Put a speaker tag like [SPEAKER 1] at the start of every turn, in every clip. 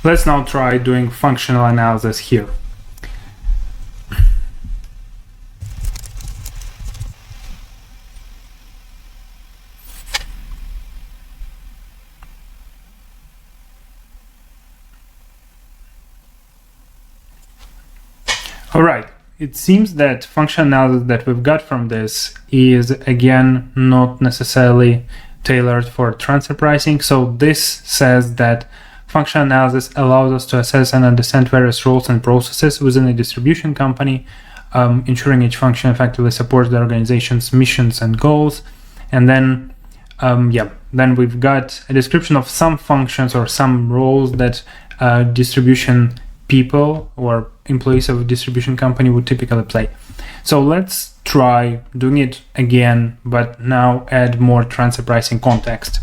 [SPEAKER 1] Let's now try doing functional analysis here. All right, it seems that functional analysis that we've got from this is again not necessarily tailored for transfer pricing. So this says that functional analysis allows us to assess and understand various roles and processes within a distribution company, ensuring each function effectively supports the organization's missions and goals. And then, then we've got a description of some functions or some roles that distribution people or employees of a distribution company would typically play. So let's try doing it again, but now add more transfer pricing context.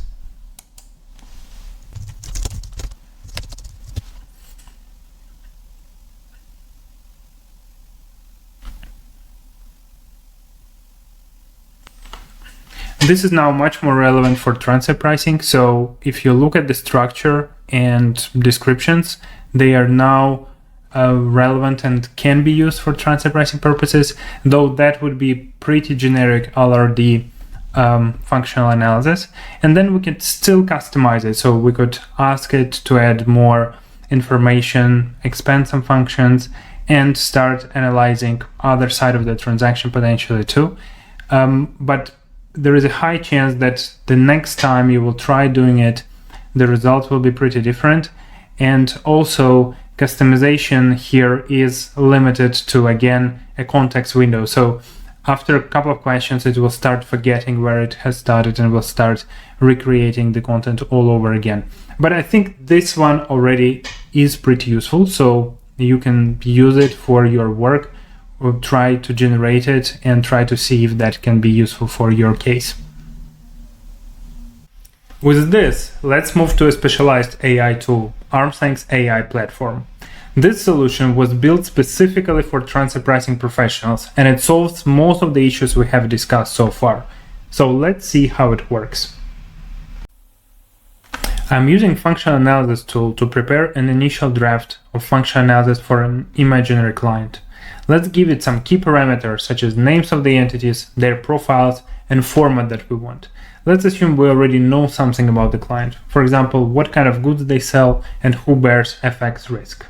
[SPEAKER 1] This is now much more relevant for transfer pricing. So if you look at the structure and descriptions, they are now relevant and can be used for transfer pricing purposes, though that would be pretty generic LRD functional analysis. And then we can still customize it. So we could ask it to add more information, expand some functions, and start analyzing other side of the transaction potentially too. But there is a high chance that the next time you will try doing it, the results will be pretty different. And also customization here is limited to, again, a context window. So after a couple of questions, it will start forgetting where it has started and will start recreating the content all over again. But I think this one already is pretty useful. So you can use it for your work, or try to generate it and try to see if that can be useful for your case. With this, let's move to a specialized AI tool, ArmsLength.AI platform. This solution was built specifically for transfer pricing professionals, and it solves most of the issues we have discussed so far. So let's see how it works. I'm using functional analysis tool to prepare an initial draft of functional analysis for an imaginary client. Let's give it some key parameters such as names of the entities, their profiles, and format that we want. Let's assume we already know something about the client. For example, what kind of goods they sell and who bears FX risk.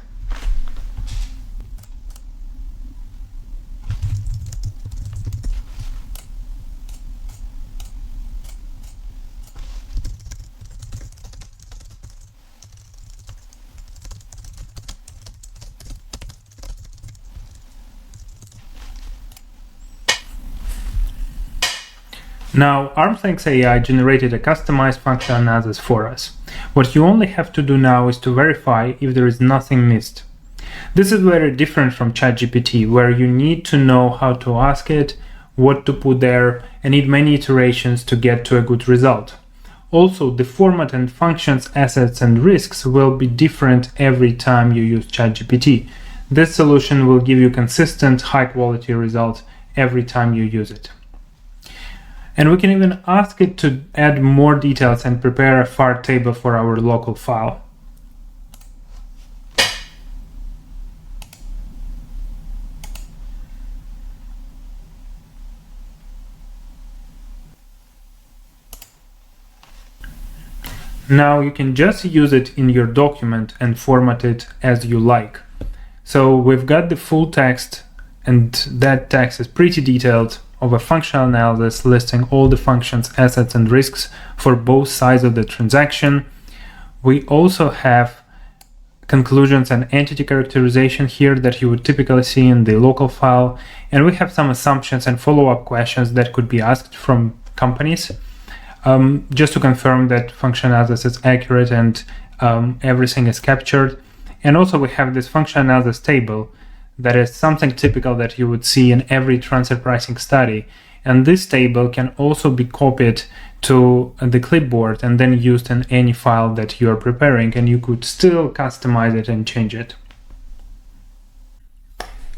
[SPEAKER 1] Now, ArmsLength.AI generated a customized functional analysis for us. What you only have to do now is to verify if there is nothing missed. This is very different from ChatGPT, where you need to know how to ask it, what to put there, and need many iterations to get to a good result. Also, the format and functions, assets, and risks will be different every time you use ChatGPT. This solution will give you consistent, high-quality results every time you use it. And we can even ask it to add more details and prepare a FAR table for our local file. Now you can just use it in your document and format it as you like. So we've got the full text, and that text is pretty detailed, of a functional analysis listing all the functions, assets, and risks for both sides of the transaction. We also have conclusions and entity characterization here that you would typically see in the local file. And we have some assumptions and follow-up questions that could be asked from companies, just to confirm that functional analysis is accurate and everything is captured. And also we have this functional analysis table that is something typical that you would see in every transfer pricing study. And this table can also be copied to the clipboard and then used in any file that you are preparing, and you could still customize it and change it.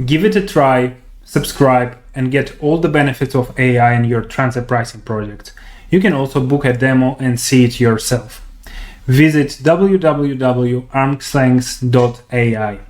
[SPEAKER 1] Give it a try, subscribe, and get all the benefits of AI in your transfer pricing project. You can also book a demo and see it yourself. visit www.ArmsLength.AI.